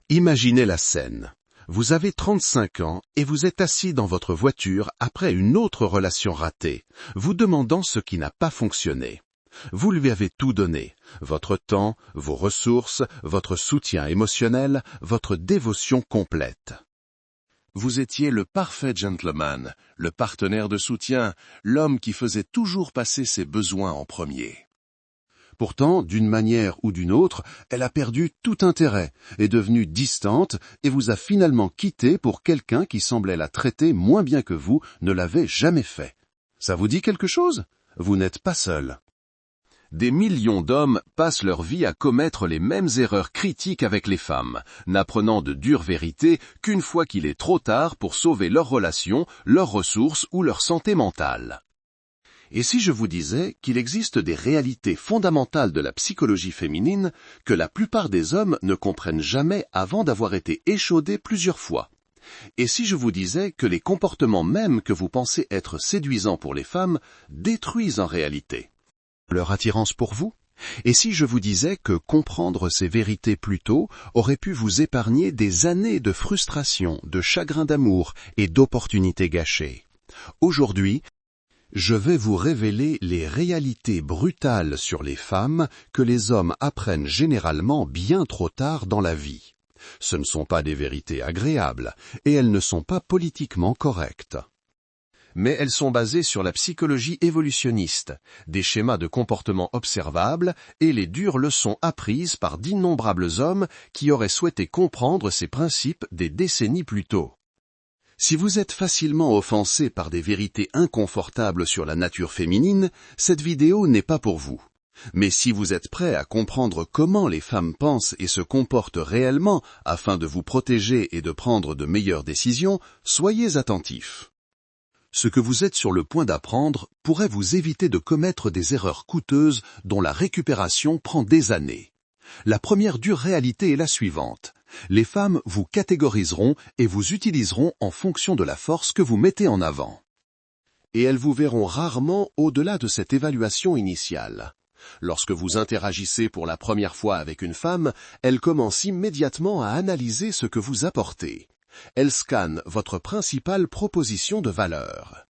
Imaginez la scène. Vous avez 35 ans et vous êtes assis dans votre voiture après une autre relation ratée, vous demandant ce qui n'a pas fonctionné. Vous lui avez tout donné, votre temps, vos ressources, votre soutien émotionnel, votre dévotion complète. Vous étiez le parfait gentleman, le partenaire de soutien, l'homme qui faisait toujours passer ses besoins en premier. Pourtant, d'une manière ou d'une autre, elle a perdu tout intérêt, est devenue distante et vous a finalement quitté pour quelqu'un qui semblait la traiter moins bien que vous ne l'avez jamais fait. Ça vous dit quelque chose? Vous n'êtes pas seul. Des millions d'hommes passent leur vie à commettre les mêmes erreurs critiques avec les femmes, n'apprenant de dures vérités qu'une fois qu'il est trop tard pour sauver leurs relations, leurs ressources ou leur santé mentale. Et si je vous disais qu'il existe des réalités fondamentales de la psychologie féminine que la plupart des hommes ne comprennent jamais avant d'avoir été échaudés plusieurs fois? Et si je vous disais que les comportements mêmes que vous pensez être séduisants pour les femmes détruisent en réalité leur attirance pour vous? Et si je vous disais que comprendre ces vérités plus tôt aurait pu vous épargner des années de frustration, de chagrin d'amour et d'opportunités gâchées? Aujourd'hui, je vais vous révéler les réalités brutales sur les femmes que les hommes apprennent généralement bien trop tard dans la vie. Ce ne sont pas des vérités agréables, et elles ne sont pas politiquement correctes. Mais elles sont basées sur la psychologie évolutionniste, des schémas de comportement observables et les dures leçons apprises par d'innombrables hommes qui auraient souhaité comprendre ces principes des décennies plus tôt. Si vous êtes facilement offensé par des vérités inconfortables sur la nature féminine, cette vidéo n'est pas pour vous. Mais si vous êtes prêt à comprendre comment les femmes pensent et se comportent réellement afin de vous protéger et de prendre de meilleures décisions, soyez attentifs. Ce que vous êtes sur le point d'apprendre pourrait vous éviter de commettre des erreurs coûteuses dont la récupération prend des années. La première dure réalité est la suivante. Les femmes vous catégoriseront et vous utiliseront en fonction de la force que vous mettez en avant. Et elles vous verront rarement au-delà de cette évaluation initiale. Lorsque vous interagissez pour la première fois avec une femme, elle commence immédiatement à analyser ce que vous apportez. Elle scanne votre principale proposition de valeur.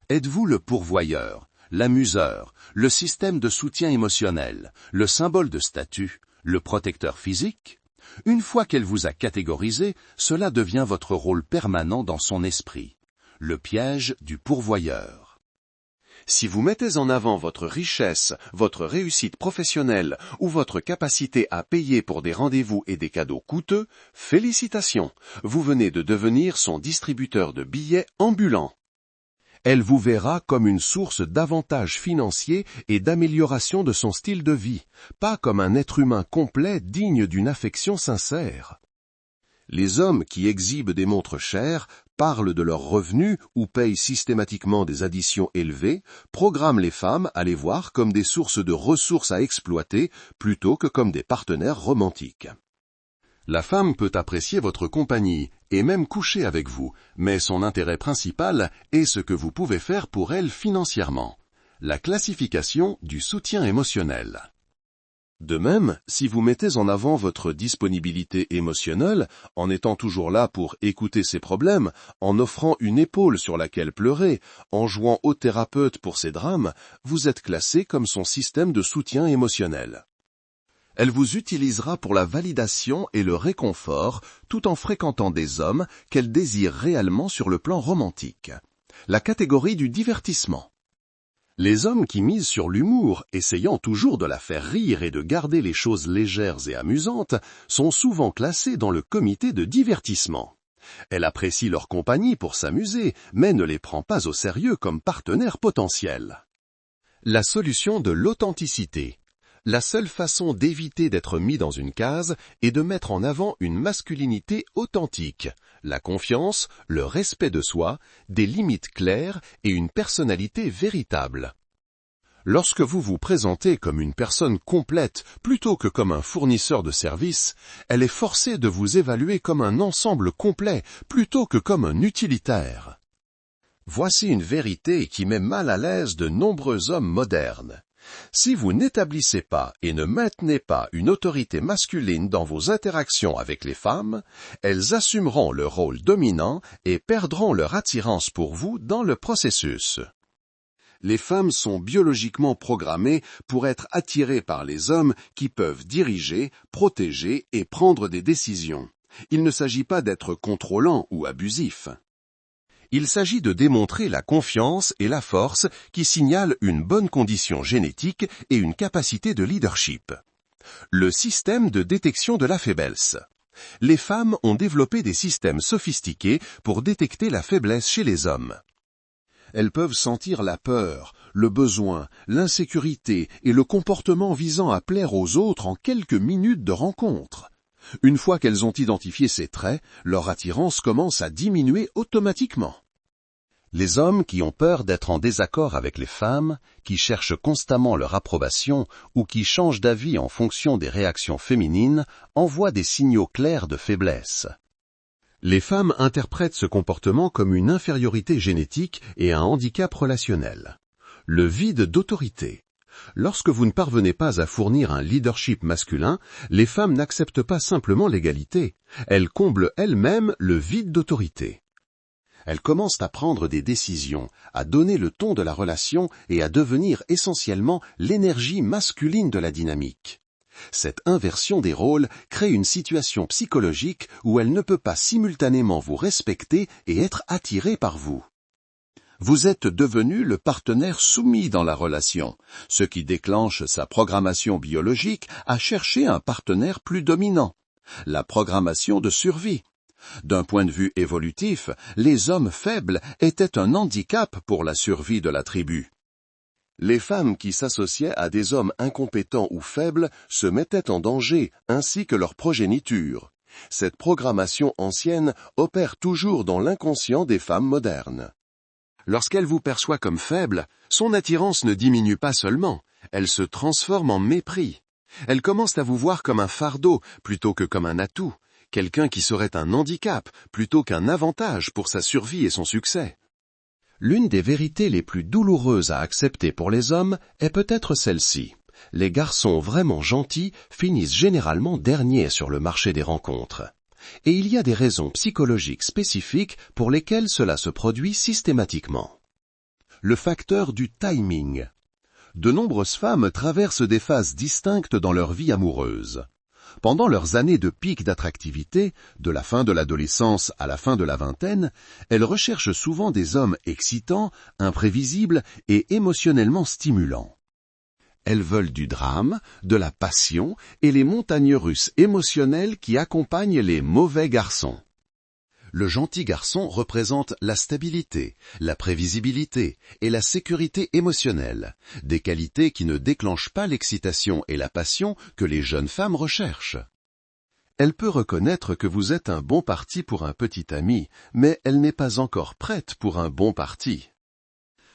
Êtes-vous le pourvoyeur, l'amuseur, le système de soutien émotionnel, le symbole de statut, le protecteur physique? Une fois qu'elle vous a catégorisé, cela devient votre rôle permanent dans son esprit. Le piège du pourvoyeur. Si vous mettez en avant votre richesse, votre réussite professionnelle ou votre capacité à payer pour des rendez-vous et des cadeaux coûteux, félicitations, vous venez de devenir son distributeur de billets ambulant. Elle vous verra comme une source d'avantages financiers et d'amélioration de son style de vie, pas comme un être humain complet digne d'une affection sincère. Les hommes qui exhibent des montres chères, parlent de leurs revenus ou payent systématiquement des additions élevées, programment les femmes à les voir comme des sources de ressources à exploiter plutôt que comme des partenaires romantiques. La femme peut apprécier votre compagnie et même coucher avec vous, mais son intérêt principal est ce que vous pouvez faire pour elle financièrement. La classification du soutien émotionnel. De même, si vous mettez en avant votre disponibilité émotionnelle, en étant toujours là pour écouter ses problèmes, en offrant une épaule sur laquelle pleurer, en jouant au thérapeute pour ses drames, vous êtes classé comme son système de soutien émotionnel. Elle vous utilisera pour la validation et le réconfort, tout en fréquentant des hommes qu'elle désire réellement sur le plan romantique. La catégorie du divertissement. Les hommes qui misent sur l'humour, essayant toujours de la faire rire et de garder les choses légères et amusantes, sont souvent classés dans le comité de divertissement. Elle apprécie leur compagnie pour s'amuser, mais ne les prend pas au sérieux comme partenaires potentiels. La solution de l'authenticité. La seule façon d'éviter d'être mis dans une case est de mettre en avant une masculinité authentique, la confiance, le respect de soi, des limites claires et une personnalité véritable. Lorsque vous vous présentez comme une personne complète plutôt que comme un fournisseur de services, elle est forcée de vous évaluer comme un ensemble complet plutôt que comme un utilitaire. Voici une vérité qui met mal à l'aise de nombreux hommes modernes. Si vous n'établissez pas et ne maintenez pas une autorité masculine dans vos interactions avec les femmes, elles assumeront le rôle dominant et perdront leur attirance pour vous dans le processus. Les femmes sont biologiquement programmées pour être attirées par les hommes qui peuvent diriger, protéger et prendre des décisions. Il ne s'agit pas d'être contrôlant ou abusif. Il s'agit de démontrer la confiance et la force qui signalent une bonne condition génétique et une capacité de leadership. Le système de détection de la faiblesse. Les femmes ont développé des systèmes sophistiqués pour détecter la faiblesse chez les hommes. Elles peuvent sentir la peur, le besoin, l'insécurité et le comportement visant à plaire aux autres en quelques minutes de rencontre. Une fois qu'elles ont identifié ces traits, leur attirance commence à diminuer automatiquement. Les hommes qui ont peur d'être en désaccord avec les femmes, qui cherchent constamment leur approbation ou qui changent d'avis en fonction des réactions féminines, envoient des signaux clairs de faiblesse. Les femmes interprètent ce comportement comme une infériorité génétique et un handicap relationnel. Le vide d'autorité. Lorsque vous ne parvenez pas à fournir un leadership masculin, les femmes n'acceptent pas simplement l'égalité, elles comblent elles-mêmes le vide d'autorité. Elles commencent à prendre des décisions, à donner le ton de la relation et à devenir essentiellement l'énergie masculine de la dynamique. Cette inversion des rôles crée une situation psychologique où elle ne peut pas simultanément vous respecter et être attirée par vous. Vous êtes devenu le partenaire soumis dans la relation, ce qui déclenche sa programmation biologique à chercher un partenaire plus dominant, la programmation de survie. D'un point de vue évolutif, les hommes faibles étaient un handicap pour la survie de la tribu. Les femmes qui s'associaient à des hommes incompétents ou faibles se mettaient en danger, ainsi que leur progéniture. Cette programmation ancienne opère toujours dans l'inconscient des femmes modernes. Lorsqu'elle vous perçoit comme faible, son attirance ne diminue pas seulement, elle se transforme en mépris. Elle commence à vous voir comme un fardeau plutôt que comme un atout, quelqu'un qui serait un handicap plutôt qu'un avantage pour sa survie et son succès. L'une des vérités les plus douloureuses à accepter pour les hommes est peut-être celle-ci. Les garçons vraiment gentils finissent généralement derniers sur le marché des rencontres. Et il y a des raisons psychologiques spécifiques pour lesquelles cela se produit systématiquement. Le facteur du timing. De nombreuses femmes traversent des phases distinctes dans leur vie amoureuse. Pendant leurs années de pic d'attractivité, de la fin de l'adolescence à la fin de la vingtaine, elles recherchent souvent des hommes excitants, imprévisibles et émotionnellement stimulants. Elles veulent du drame, de la passion et les montagnes russes émotionnelles qui accompagnent les mauvais garçons. Le gentil garçon représente la stabilité, la prévisibilité et la sécurité émotionnelle, des qualités qui ne déclenchent pas l'excitation et la passion que les jeunes femmes recherchent. Elle peut reconnaître que vous êtes un bon parti pour un petit ami, mais elle n'est pas encore prête pour un bon parti.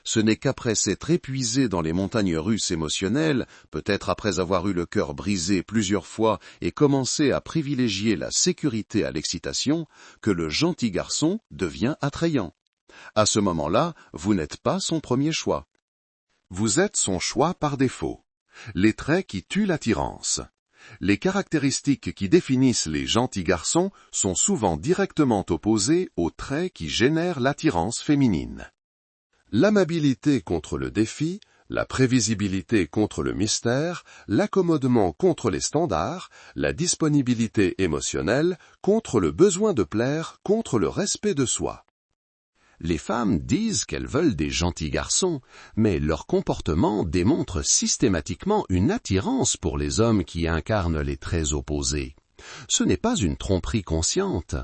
Ce n'est qu'après s'être épuisé dans les montagnes russes émotionnelles, peut-être après avoir eu le cœur brisé plusieurs fois et commencé à privilégier la sécurité à l'excitation, que le gentil garçon devient attrayant. À ce moment-là, vous n'êtes pas son premier choix. Vous êtes son choix par défaut. Les traits qui tuent l'attirance. Les caractéristiques qui définissent les gentils garçons sont souvent directement opposées aux traits qui génèrent l'attirance féminine. L'amabilité contre le défi, la prévisibilité contre le mystère, l'accommodement contre les standards, la disponibilité émotionnelle contre le besoin de plaire, contre le respect de soi. Les femmes disent qu'elles veulent des gentils garçons, mais leur comportement démontre systématiquement une attirance pour les hommes qui incarnent les traits opposés. Ce n'est pas une tromperie consciente.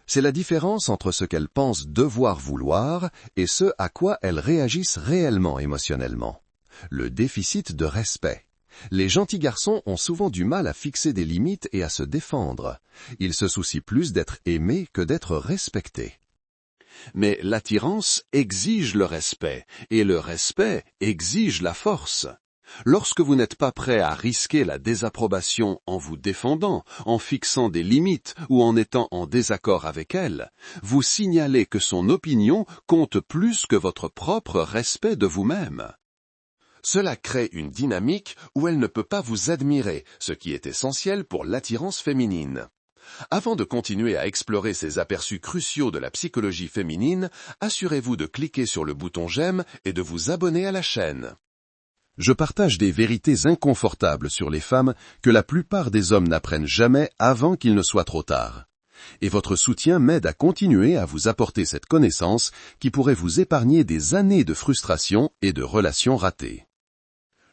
C'est la différence entre ce qu'elles pensent devoir vouloir et ce à quoi elles réagissent réellement émotionnellement. Le déficit de respect. Les gentils garçons ont souvent du mal à fixer des limites et à se défendre. Ils se soucient plus d'être aimés que d'être respectés. Mais l'attirance exige le respect, et le respect exige la force. Lorsque vous n'êtes pas prêt à risquer la désapprobation en vous défendant, en fixant des limites ou en étant en désaccord avec elle, vous signalez que son opinion compte plus que votre propre respect de vous-même. Cela crée une dynamique où elle ne peut pas vous admirer, ce qui est essentiel pour l'attirance féminine. Avant de continuer à explorer ces aperçus cruciaux de la psychologie féminine, assurez-vous de cliquer sur le bouton j'aime et de vous abonner à la chaîne. Je partage des vérités inconfortables sur les femmes que la plupart des hommes n'apprennent jamais avant qu'il ne soit trop tard. Et votre soutien m'aide à continuer à vous apporter cette connaissance qui pourrait vous épargner des années de frustration et de relations ratées.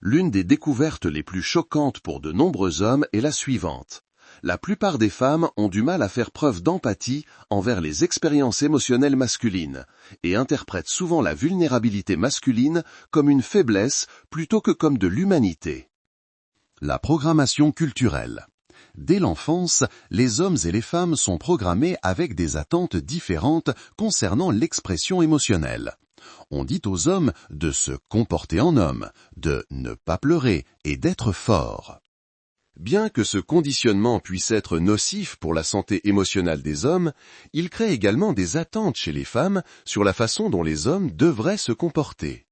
L'une des découvertes les plus choquantes pour de nombreux hommes est la suivante. La plupart des femmes ont du mal à faire preuve d'empathie envers les expériences émotionnelles masculines et interprètent souvent la vulnérabilité masculine comme une faiblesse plutôt que comme de l'humanité. La programmation culturelle. Dès l'enfance, les hommes et les femmes sont programmés avec des attentes différentes concernant l'expression émotionnelle. On dit aux hommes de se comporter en homme, de ne pas pleurer et d'être fort. Bien que ce conditionnement puisse être nocif pour la santé émotionnelle des hommes, il crée également des attentes chez les femmes sur la façon dont les hommes devraient se comporter.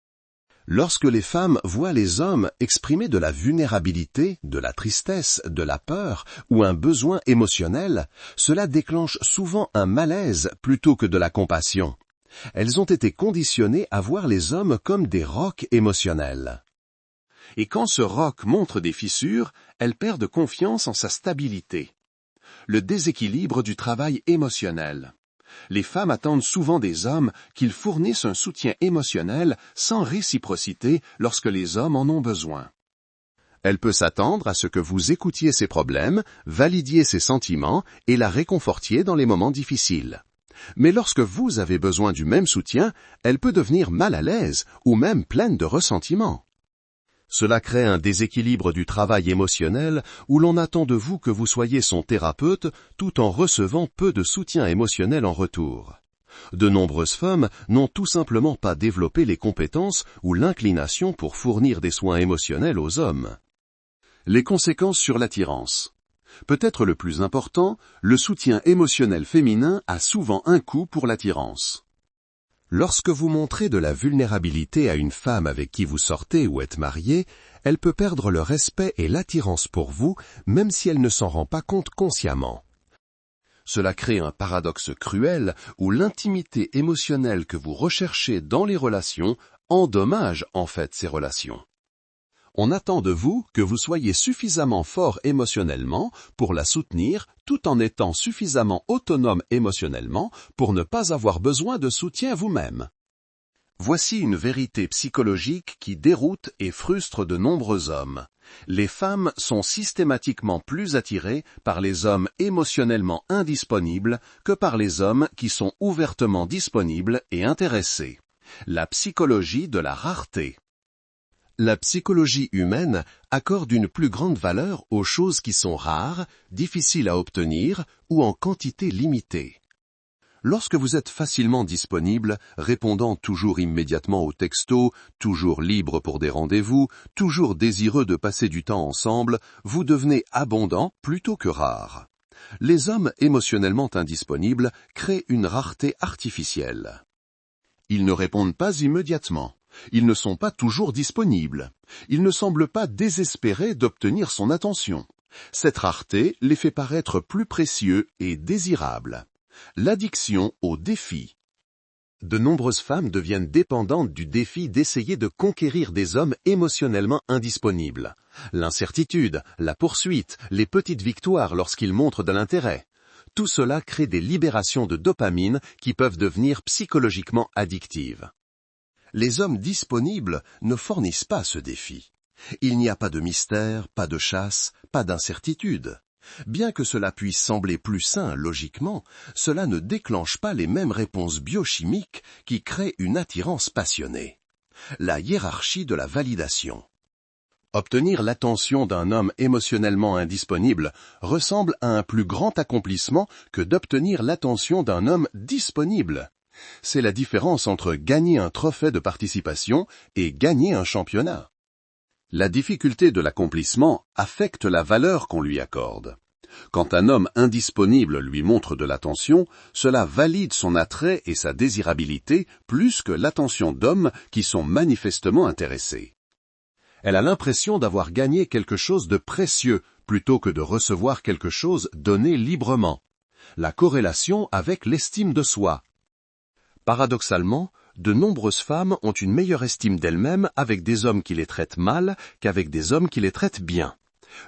Lorsque les femmes voient les hommes exprimer de la vulnérabilité, de la tristesse, de la peur ou un besoin émotionnel, cela déclenche souvent un malaise plutôt que de la compassion. Elles ont été conditionnées à voir les hommes comme des rocs émotionnels. Et quand ce roc montre des fissures, elles perdent confiance en sa stabilité. Le déséquilibre du travail émotionnel. Les femmes attendent souvent des hommes qu'ils fournissent un soutien émotionnel sans réciprocité lorsque les hommes en ont besoin. Elle peut s'attendre à ce que vous écoutiez ses problèmes, validiez ses sentiments et la réconfortiez dans les moments difficiles. Mais lorsque vous avez besoin du même soutien, elle peut devenir mal à l'aise ou même pleine de ressentiment. Cela crée un déséquilibre du travail émotionnel où l'on attend de vous que vous soyez son thérapeute tout en recevant peu de soutien émotionnel en retour. De nombreuses femmes n'ont tout simplement pas développé les compétences ou l'inclination pour fournir des soins émotionnels aux hommes. Les conséquences sur l'attirance. Peut-être le plus important, le soutien émotionnel féminin a souvent un coût pour l'attirance. Lorsque vous montrez de la vulnérabilité à une femme avec qui vous sortez ou êtes marié, elle peut perdre le respect et l'attirance pour vous, même si elle ne s'en rend pas compte consciemment. Cela crée un paradoxe cruel où l'intimité émotionnelle que vous recherchez dans les relations endommage en fait ces relations. On attend de vous que vous soyez suffisamment fort émotionnellement pour la soutenir tout en étant suffisamment autonome émotionnellement pour ne pas avoir besoin de soutien vous-même. Voici une vérité psychologique qui déroute et frustre de nombreux hommes. Les femmes sont systématiquement plus attirées par les hommes émotionnellement indisponibles que par les hommes qui sont ouvertement disponibles et intéressés. La psychologie de la rareté. La psychologie humaine accorde une plus grande valeur aux choses qui sont rares, difficiles à obtenir ou en quantité limitée. Lorsque vous êtes facilement disponible, répondant toujours immédiatement aux textos, toujours libre pour des rendez-vous, toujours désireux de passer du temps ensemble, vous devenez abondant plutôt que rare. Les hommes émotionnellement indisponibles créent une rareté artificielle. Ils ne répondent pas immédiatement. Ils ne sont pas toujours disponibles. Ils ne semblent pas désespérés d'obtenir son attention. Cette rareté les fait paraître plus précieux et désirables. L'addiction au défi. De nombreuses femmes deviennent dépendantes du défi d'essayer de conquérir des hommes émotionnellement indisponibles. L'incertitude, la poursuite, les petites victoires lorsqu'ils montrent de l'intérêt. Tout cela crée des libérations de dopamine qui peuvent devenir psychologiquement addictives. Les hommes disponibles ne fournissent pas ce défi. Il n'y a pas de mystère, pas de chasse, pas d'incertitude. Bien que cela puisse sembler plus sain logiquement, cela ne déclenche pas les mêmes réponses biochimiques qui créent une attirance passionnée. La hiérarchie de la validation. Obtenir l'attention d'un homme émotionnellement indisponible ressemble à un plus grand accomplissement que d'obtenir l'attention d'un homme disponible. C'est la différence entre gagner un trophée de participation et gagner un championnat. La difficulté de l'accomplissement affecte la valeur qu'on lui accorde. Quand un homme indisponible lui montre de l'attention, cela valide son attrait et sa désirabilité plus que l'attention d'hommes qui sont manifestement intéressés. Elle a l'impression d'avoir gagné quelque chose de précieux plutôt que de recevoir quelque chose donné librement. La corrélation avec l'estime de soi. Paradoxalement, de nombreuses femmes ont une meilleure estime d'elles-mêmes avec des hommes qui les traitent mal qu'avec des hommes qui les traitent bien.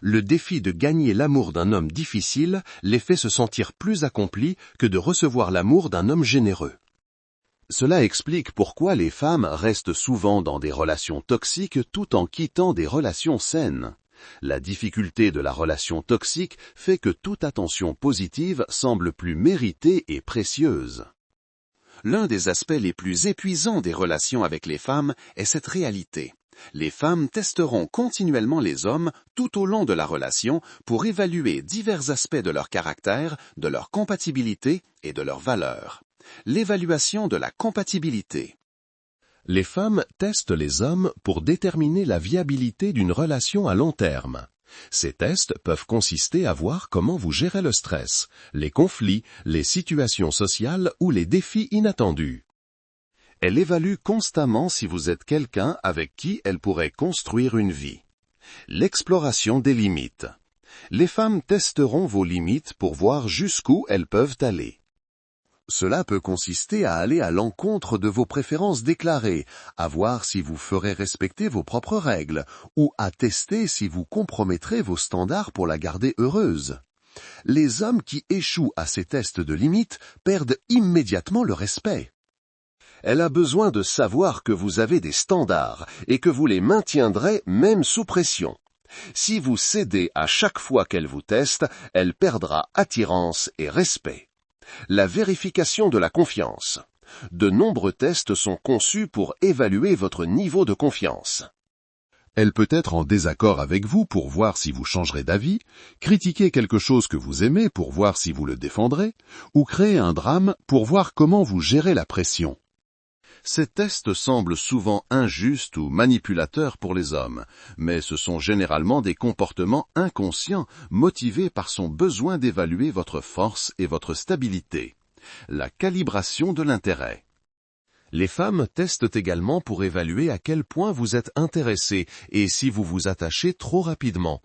Le défi de gagner l'amour d'un homme difficile les fait se sentir plus accomplis que de recevoir l'amour d'un homme généreux. Cela explique pourquoi les femmes restent souvent dans des relations toxiques tout en quittant des relations saines. La difficulté de la relation toxique fait que toute attention positive semble plus méritée et précieuse. L'un des aspects les plus épuisants des relations avec les femmes est cette réalité. Les femmes testeront continuellement les hommes tout au long de la relation pour évaluer divers aspects de leur caractère, de leur compatibilité et de leurs valeurs. L'évaluation de la compatibilité. Les femmes testent les hommes pour déterminer la viabilité d'une relation à long terme. Ces tests peuvent consister à voir comment vous gérez le stress, les conflits, les situations sociales ou les défis inattendus. Elle évalue constamment si vous êtes quelqu'un avec qui elle pourrait construire une vie. L'exploration des limites. Les femmes testeront vos limites pour voir jusqu'où elles peuvent aller. Cela peut consister à aller à l'encontre de vos préférences déclarées, à voir si vous ferez respecter vos propres règles, ou à tester si vous compromettrez vos standards pour la garder heureuse. Les hommes qui échouent à ces tests de limites perdent immédiatement le respect. Elle a besoin de savoir que vous avez des standards et que vous les maintiendrez même sous pression. Si vous cédez à chaque fois qu'elle vous teste, elle perdra attirance et respect. La vérification de la confiance. De nombreux tests sont conçus pour évaluer votre niveau de confiance. Elle peut être en désaccord avec vous pour voir si vous changerez d'avis, critiquer quelque chose que vous aimez pour voir si vous le défendrez, ou créer un drame pour voir comment vous gérez la pression. Ces tests semblent souvent injustes ou manipulateurs pour les hommes, mais ce sont généralement des comportements inconscients motivés par son besoin d'évaluer votre force et votre stabilité. La calibration de l'intérêt. Les femmes testent également pour évaluer à quel point vous êtes intéressé et si vous vous attachez trop rapidement.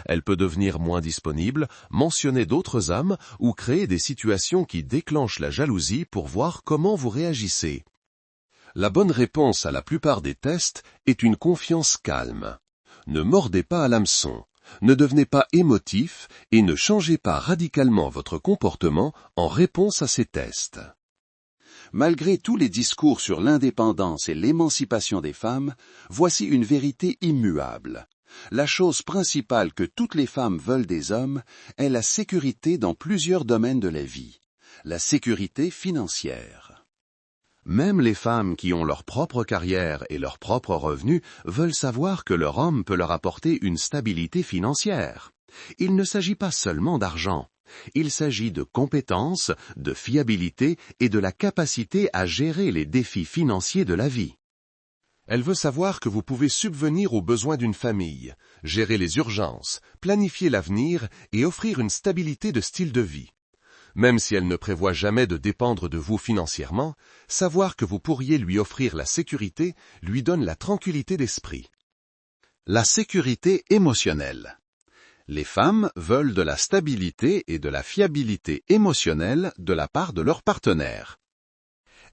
Elle peut devenir moins disponible, mentionner d'autres âmes ou créer des situations qui déclenchent la jalousie pour voir comment vous réagissez. La bonne réponse à la plupart des tests est une confiance calme. Ne mordez pas à l'hameçon, ne devenez pas émotif et ne changez pas radicalement votre comportement en réponse à ces tests. Malgré tous les discours sur l'indépendance et l'émancipation des femmes, voici une vérité immuable. La chose principale que toutes les femmes veulent des hommes est la sécurité dans plusieurs domaines de la vie. La sécurité financière. Même les femmes qui ont leur propre carrière et leurs propres revenus veulent savoir que leur homme peut leur apporter une stabilité financière. Il ne s'agit pas seulement d'argent. Il s'agit de compétences, de fiabilité et de la capacité à gérer les défis financiers de la vie. Elle veut savoir que vous pouvez subvenir aux besoins d'une famille, gérer les urgences, planifier l'avenir et offrir une stabilité de style de vie. Même si elle ne prévoit jamais de dépendre de vous financièrement, savoir que vous pourriez lui offrir la sécurité lui donne la tranquillité d'esprit. La sécurité émotionnelle. Les femmes veulent de la stabilité et de la fiabilité émotionnelle de la part de leur partenaire.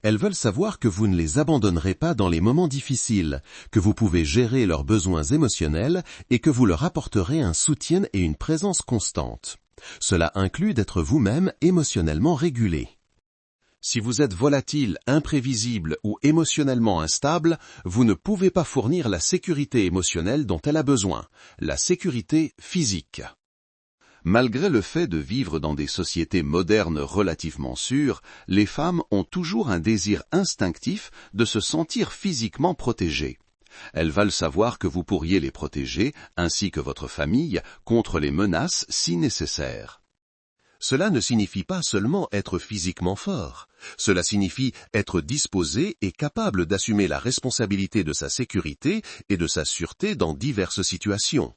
Elles veulent savoir que vous ne les abandonnerez pas dans les moments difficiles, que vous pouvez gérer leurs besoins émotionnels et que vous leur apporterez un soutien et une présence constante. Cela inclut d'être vous-même émotionnellement régulé. Si vous êtes volatile, imprévisible ou émotionnellement instable, vous ne pouvez pas fournir la sécurité émotionnelle dont elle a besoin, la sécurité physique. Malgré le fait de vivre dans des sociétés modernes relativement sûres, les femmes ont toujours un désir instinctif de se sentir physiquement protégées. Elles veulent savoir que vous pourriez les protéger, ainsi que votre famille, contre les menaces si nécessaire. Cela ne signifie pas seulement être physiquement fort. Cela signifie être disposé et capable d'assumer la responsabilité de sa sécurité et de sa sûreté dans diverses situations.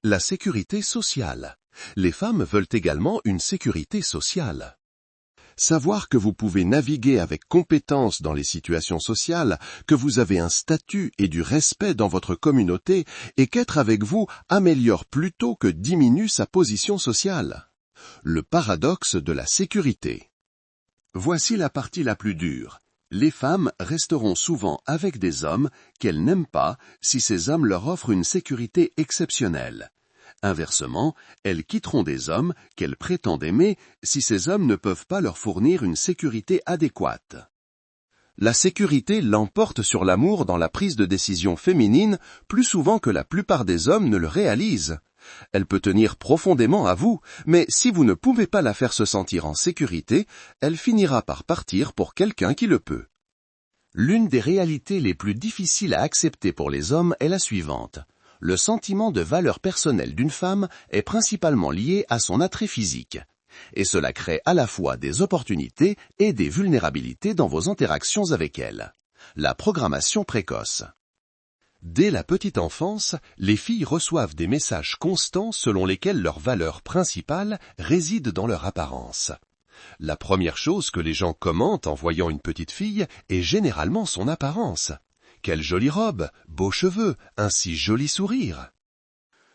La sécurité sociale. Les femmes veulent également une sécurité sociale. Savoir que vous pouvez naviguer avec compétence dans les situations sociales, que vous avez un statut et du respect dans votre communauté et qu'être avec vous améliore plutôt que diminue sa position sociale. Le paradoxe de la sécurité. Voici la partie la plus dure. Les femmes resteront souvent avec des hommes qu'elles n'aiment pas si ces hommes leur offrent une sécurité exceptionnelle. Inversement, elles quitteront des hommes qu'elles prétendent aimer si ces hommes ne peuvent pas leur fournir une sécurité adéquate. La sécurité l'emporte sur l'amour dans la prise de décision féminine plus souvent que la plupart des hommes ne le réalisent. Elle peut tenir profondément à vous, mais si vous ne pouvez pas la faire se sentir en sécurité, elle finira par partir pour quelqu'un qui le peut. L'une des réalités les plus difficiles à accepter pour les hommes est la suivante. Le sentiment de valeur personnelle d'une femme est principalement lié à son attrait physique. Et cela crée à la fois des opportunités et des vulnérabilités dans vos interactions avec elle. La programmation précoce. Dès la petite enfance, les filles reçoivent des messages constants selon lesquels leur valeur principale réside dans leur apparence. La première chose que les gens commentent en voyant une petite fille est généralement son apparence. Quelle jolie robe, beaux cheveux, un si joli sourire.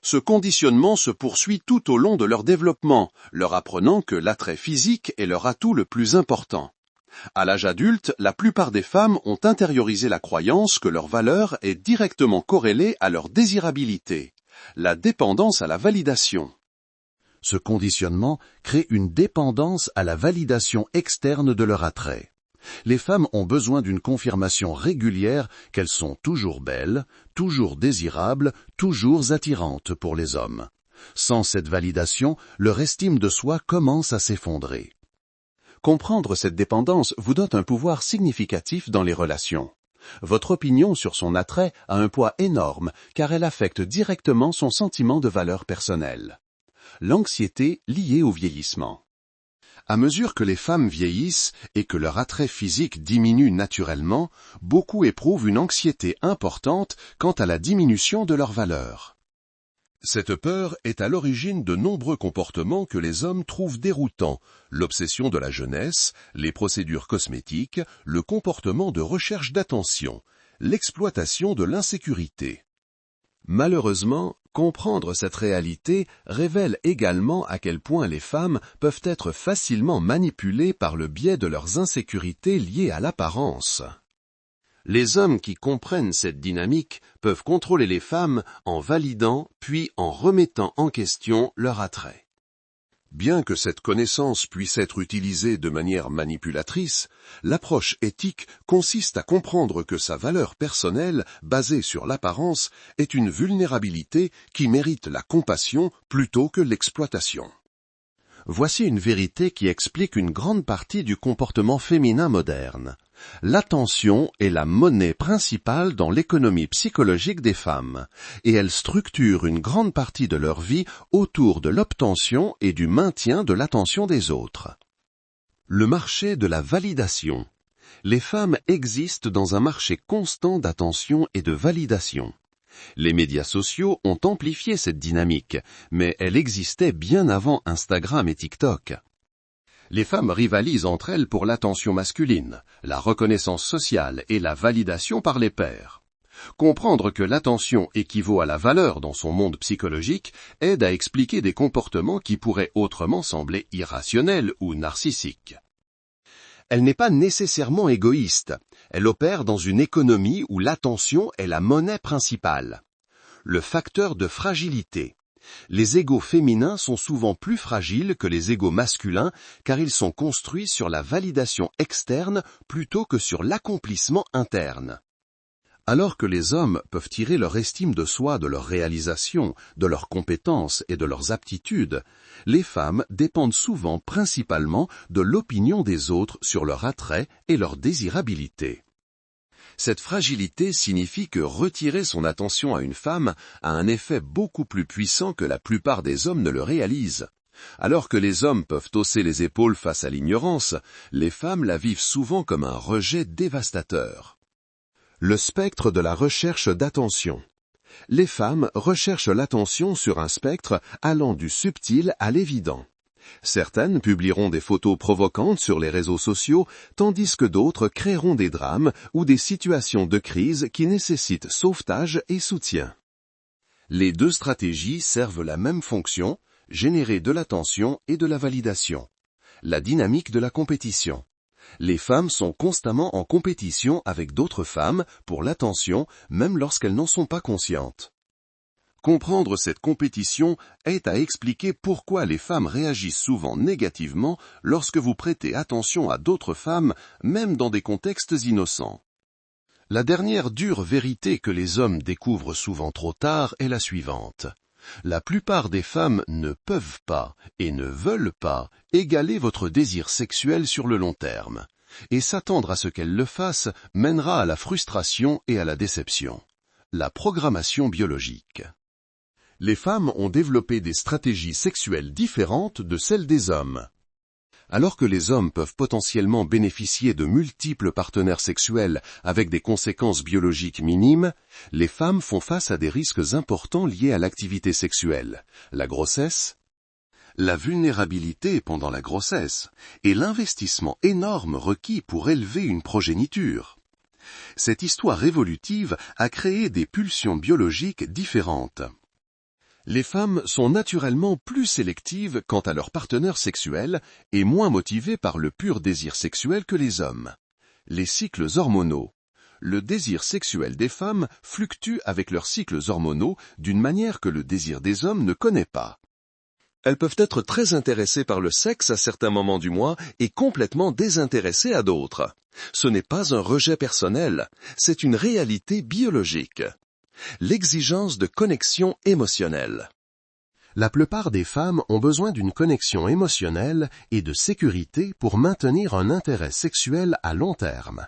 Ce conditionnement se poursuit tout au long de leur développement, leur apprenant que l'attrait physique est leur atout le plus important. À l'âge adulte, la plupart des femmes ont intériorisé la croyance que leur valeur est directement corrélée à leur désirabilité, la dépendance à la validation. Ce conditionnement crée une dépendance à la validation externe de leur attrait. Les femmes ont besoin d'une confirmation régulière qu'elles sont toujours belles, toujours désirables, toujours attirantes pour les hommes. Sans cette validation, leur estime de soi commence à s'effondrer. Comprendre cette dépendance vous donne un pouvoir significatif dans les relations. Votre opinion sur son attrait a un poids énorme car elle affecte directement son sentiment de valeur personnelle. L'anxiété liée au vieillissement. À mesure que les femmes vieillissent et que leur attrait physique diminue naturellement, beaucoup éprouvent une anxiété importante quant à la diminution de leur valeur. Cette peur est à l'origine de nombreux comportements que les hommes trouvent déroutants, l'obsession de la jeunesse, les procédures cosmétiques, le comportement de recherche d'attention, l'exploitation de l'insécurité. Malheureusement, comprendre cette réalité révèle également à quel point les femmes peuvent être facilement manipulées par le biais de leurs insécurités liées à l'apparence. Les hommes qui comprennent cette dynamique peuvent contrôler les femmes en validant puis en remettant en question leur attrait. Bien que cette connaissance puisse être utilisée de manière manipulatrice, l'approche éthique consiste à comprendre que sa valeur personnelle, basée sur l'apparence, est une vulnérabilité qui mérite la compassion plutôt que l'exploitation. Voici une vérité qui explique une grande partie du comportement féminin moderne. L'attention est la monnaie principale dans l'économie psychologique des femmes, et elle structure une grande partie de leur vie autour de l'obtention et du maintien de l'attention des autres. Le marché de la validation. Les femmes existent dans un marché constant d'attention et de validation. Les médias sociaux ont amplifié cette dynamique, mais elle existait bien avant Instagram et TikTok. Les femmes rivalisent entre elles pour l'attention masculine, la reconnaissance sociale et la validation par les pairs. Comprendre que l'attention équivaut à la valeur dans son monde psychologique aide à expliquer des comportements qui pourraient autrement sembler irrationnels ou narcissiques. Elle n'est pas nécessairement égoïste. Elle opère dans une économie où l'attention est la monnaie principale. Le facteur de fragilité. Les égos féminins sont souvent plus fragiles que les égos masculins car ils sont construits sur la validation externe plutôt que sur l'accomplissement interne. Alors que les hommes peuvent tirer leur estime de soi de leurs réalisations, de leurs compétences et de leurs aptitudes, les femmes dépendent souvent principalement de l'opinion des autres sur leur attrait et leur désirabilité. Cette fragilité signifie que retirer son attention à une femme a un effet beaucoup plus puissant que la plupart des hommes ne le réalisent. Alors que les hommes peuvent hausser les épaules face à l'ignorance, les femmes la vivent souvent comme un rejet dévastateur. Le spectre de la recherche d'attention. Les femmes recherchent l'attention sur un spectre allant du subtil à l'évident. Certaines publieront des photos provocantes sur les réseaux sociaux, tandis que d'autres créeront des drames ou des situations de crise qui nécessitent sauvetage et soutien. Les deux stratégies servent la même fonction, générer de l'attention et de la validation. La dynamique de la compétition. Les femmes sont constamment en compétition avec d'autres femmes pour l'attention, même lorsqu'elles n'en sont pas conscientes. Comprendre cette compétition est à expliquer pourquoi les femmes réagissent souvent négativement lorsque vous prêtez attention à d'autres femmes, même dans des contextes innocents. La dernière dure vérité que les hommes découvrent souvent trop tard est la suivante. La plupart des femmes ne peuvent pas et ne veulent pas égaler votre désir sexuel sur le long terme, et s'attendre à ce qu'elles le fassent mènera à la frustration et à la déception. La programmation biologique. Les femmes ont développé des stratégies sexuelles différentes de celles des hommes. Alors que les hommes peuvent potentiellement bénéficier de multiples partenaires sexuels avec des conséquences biologiques minimes, les femmes font face à des risques importants liés à l'activité sexuelle, la grossesse, la vulnérabilité pendant la grossesse et l'investissement énorme requis pour élever une progéniture. Cette histoire évolutive a créé des pulsions biologiques différentes. Les femmes sont naturellement plus sélectives quant à leur partenaire sexuel et moins motivées par le pur désir sexuel que les hommes. Les cycles hormonaux. Le désir sexuel des femmes fluctue avec leurs cycles hormonaux d'une manière que le désir des hommes ne connaît pas. Elles peuvent être très intéressées par le sexe à certains moments du mois et complètement désintéressées à d'autres. Ce n'est pas un rejet personnel, c'est une réalité biologique. L'exigence de connexion émotionnelle. La plupart des femmes ont besoin d'une connexion émotionnelle et de sécurité pour maintenir un intérêt sexuel à long terme.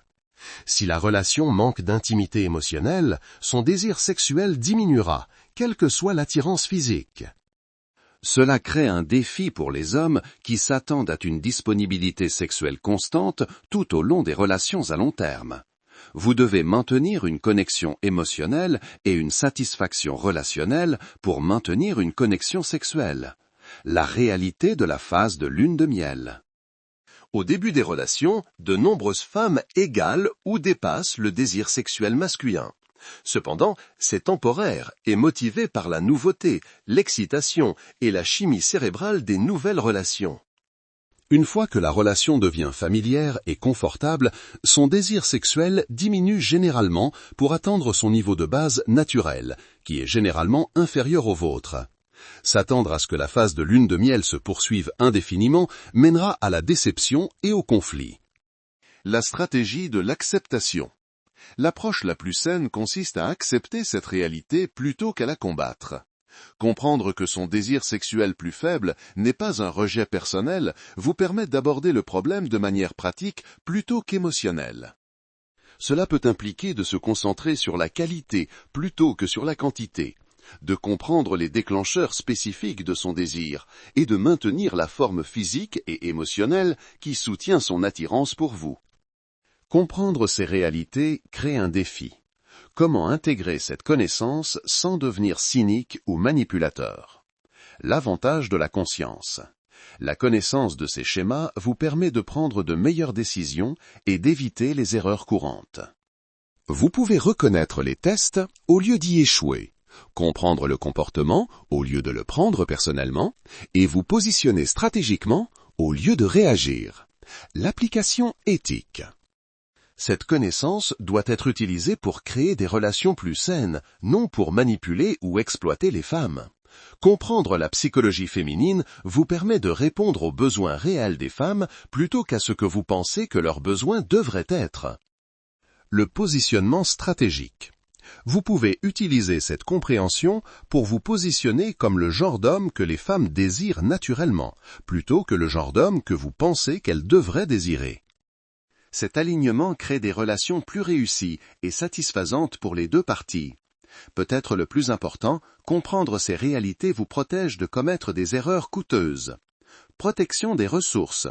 Si la relation manque d'intimité émotionnelle, son désir sexuel diminuera, quelle que soit l'attirance physique. Cela crée un défi pour les hommes qui s'attendent à une disponibilité sexuelle constante tout au long des relations à long terme. Vous devez maintenir une connexion émotionnelle et une satisfaction relationnelle pour maintenir une connexion sexuelle. La réalité de la phase de lune de miel. Au début des relations, de nombreuses femmes égalent ou dépassent le désir sexuel masculin. Cependant, c'est temporaire et motivé par la nouveauté, l'excitation et la chimie cérébrale des nouvelles relations. Une fois que la relation devient familière et confortable, son désir sexuel diminue généralement pour atteindre son niveau de base naturel, qui est généralement inférieur au vôtre. S'attendre à ce que la phase de lune de miel se poursuive indéfiniment mènera à la déception et au conflit. La stratégie de l'acceptation. L'approche la plus saine consiste à accepter cette réalité plutôt qu'à la combattre. Comprendre que son désir sexuel plus faible n'est pas un rejet personnel vous permet d'aborder le problème de manière pratique plutôt qu'émotionnelle. Cela peut impliquer de se concentrer sur la qualité plutôt que sur la quantité, de comprendre les déclencheurs spécifiques de son désir et de maintenir la forme physique et émotionnelle qui soutient son attirance pour vous. Comprendre ces réalités crée un défi. Comment intégrer cette connaissance sans devenir cynique ou manipulateur? L'avantage de la conscience. La connaissance de ces schémas vous permet de prendre de meilleures décisions et d'éviter les erreurs courantes. Vous pouvez reconnaître les tests au lieu d'y échouer, comprendre le comportement au lieu de le prendre personnellement, et vous positionner stratégiquement au lieu de réagir. L'application éthique. Cette connaissance doit être utilisée pour créer des relations plus saines, non pour manipuler ou exploiter les femmes. Comprendre la psychologie féminine vous permet de répondre aux besoins réels des femmes plutôt qu'à ce que vous pensez que leurs besoins devraient être. Le positionnement stratégique. Vous pouvez utiliser cette compréhension pour vous positionner comme le genre d'homme que les femmes désirent naturellement, plutôt que le genre d'homme que vous pensez qu'elles devraient désirer. Cet alignement crée des relations plus réussies et satisfaisantes pour les deux parties. Peut-être le plus important, comprendre ces réalités vous protège de commettre des erreurs coûteuses. Protection des ressources.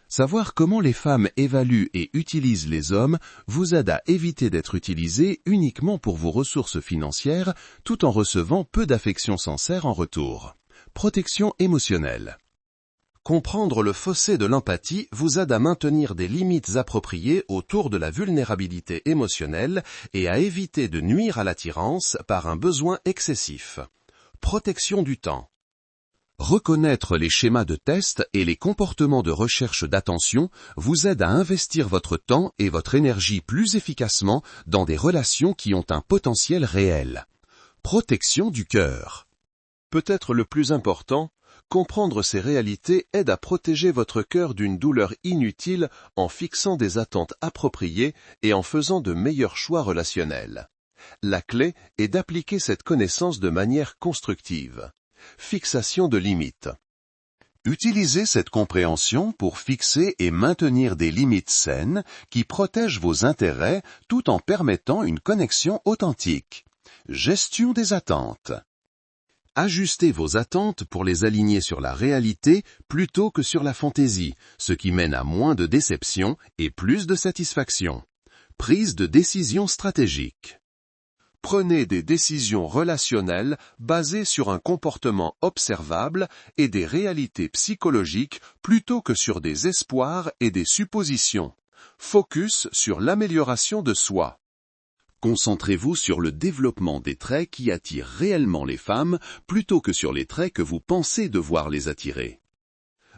Savoir comment les femmes évaluent et utilisent les hommes vous aide à éviter d'être utilisé uniquement pour vos ressources financières tout en recevant peu d'affection sincère en retour. Protection émotionnelle. Comprendre le fossé de l'empathie vous aide à maintenir des limites appropriées autour de la vulnérabilité émotionnelle et à éviter de nuire à l'attirance par un besoin excessif. Protection du temps. Reconnaître les schémas de test et les comportements de recherche d'attention vous aide à investir votre temps et votre énergie plus efficacement dans des relations qui ont un potentiel réel. Protection du cœur. Peut-être le plus important, comprendre ces réalités aide à protéger votre cœur d'une douleur inutile en fixant des attentes appropriées et en faisant de meilleurs choix relationnels. La clé est d'appliquer cette connaissance de manière constructive. Fixation de limites. Utilisez cette compréhension pour fixer et maintenir des limites saines qui protègent vos intérêts tout en permettant une connexion authentique. Gestion des attentes. Ajustez vos attentes pour les aligner sur la réalité plutôt que sur la fantaisie, ce qui mène à moins de déception et plus de satisfaction. Prise de décision stratégique. Prenez des décisions relationnelles basées sur un comportement observable et des réalités psychologiques plutôt que sur des espoirs et des suppositions. Focus sur l'amélioration de soi. Concentrez-vous sur le développement des traits qui attirent réellement les femmes plutôt que sur les traits que vous pensez devoir les attirer.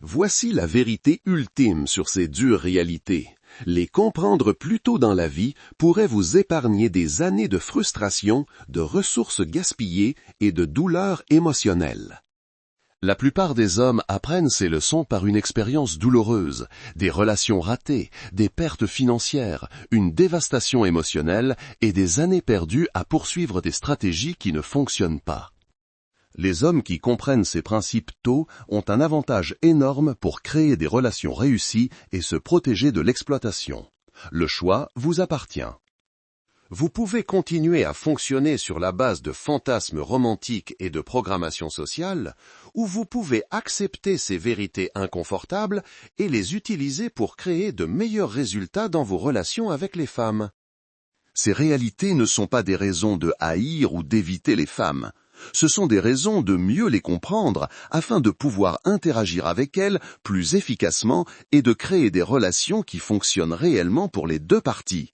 Voici la vérité ultime sur ces dures réalités. Les comprendre plus tôt dans la vie pourrait vous épargner des années de frustration, de ressources gaspillées et de douleurs émotionnelles. La plupart des hommes apprennent ces leçons par une expérience douloureuse, des relations ratées, des pertes financières, une dévastation émotionnelle et des années perdues à poursuivre des stratégies qui ne fonctionnent pas. Les hommes qui comprennent ces principes tôt ont un avantage énorme pour créer des relations réussies et se protéger de l'exploitation. Le choix vous appartient. Vous pouvez continuer à fonctionner sur la base de fantasmes romantiques et de programmation sociale, ou vous pouvez accepter ces vérités inconfortables et les utiliser pour créer de meilleurs résultats dans vos relations avec les femmes. Ces réalités ne sont pas des raisons de haïr ou d'éviter les femmes. Ce sont des raisons de mieux les comprendre afin de pouvoir interagir avec elles plus efficacement et de créer des relations qui fonctionnent réellement pour les deux parties.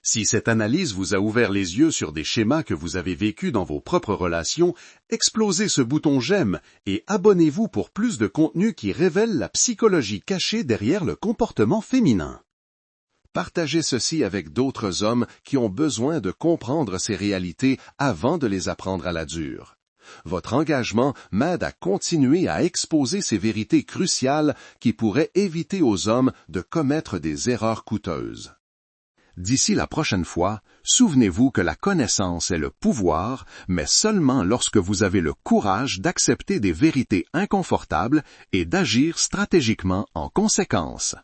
Si cette analyse vous a ouvert les yeux sur des schémas que vous avez vécus dans vos propres relations, explosez ce bouton j'aime et abonnez-vous pour plus de contenu qui révèle la psychologie cachée derrière le comportement féminin. Partagez ceci avec d'autres hommes qui ont besoin de comprendre ces réalités avant de les apprendre à la dure. Votre engagement m'aide à continuer à exposer ces vérités cruciales qui pourraient éviter aux hommes de commettre des erreurs coûteuses. D'ici la prochaine fois, souvenez-vous que la connaissance est le pouvoir, mais seulement lorsque vous avez le courage d'accepter des vérités inconfortables et d'agir stratégiquement en conséquence.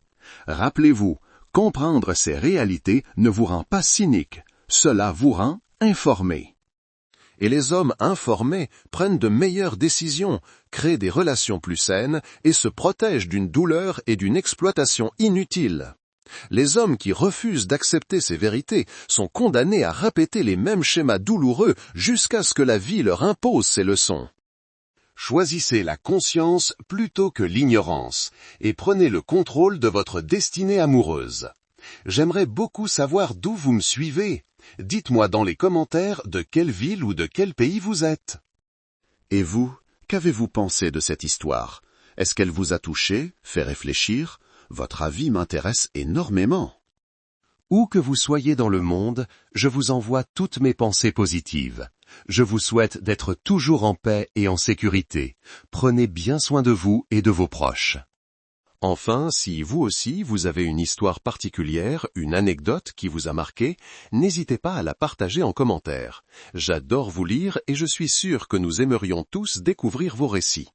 Rappelez-vous, comprendre ces réalités ne vous rend pas cynique, cela vous rend informé. Et les hommes informés prennent de meilleures décisions, créent des relations plus saines et se protègent d'une douleur et d'une exploitation inutile. Les hommes qui refusent d'accepter ces vérités sont condamnés à répéter les mêmes schémas douloureux jusqu'à ce que la vie leur impose ces leçons. Choisissez la conscience plutôt que l'ignorance et prenez le contrôle de votre destinée amoureuse. J'aimerais beaucoup savoir d'où vous me suivez. Dites-moi dans les commentaires de quelle ville ou de quel pays vous êtes. Et vous, qu'avez-vous pensé de cette histoire? Est-ce qu'elle vous a touché, fait réfléchir? Votre avis m'intéresse énormément. Où que vous soyez dans le monde, je vous envoie toutes mes pensées positives. Je vous souhaite d'être toujours en paix et en sécurité. Prenez bien soin de vous et de vos proches. Enfin, si vous aussi vous avez une histoire particulière, une anecdote qui vous a marqué, n'hésitez pas à la partager en commentaire. J'adore vous lire et je suis sûr que nous aimerions tous découvrir vos récits.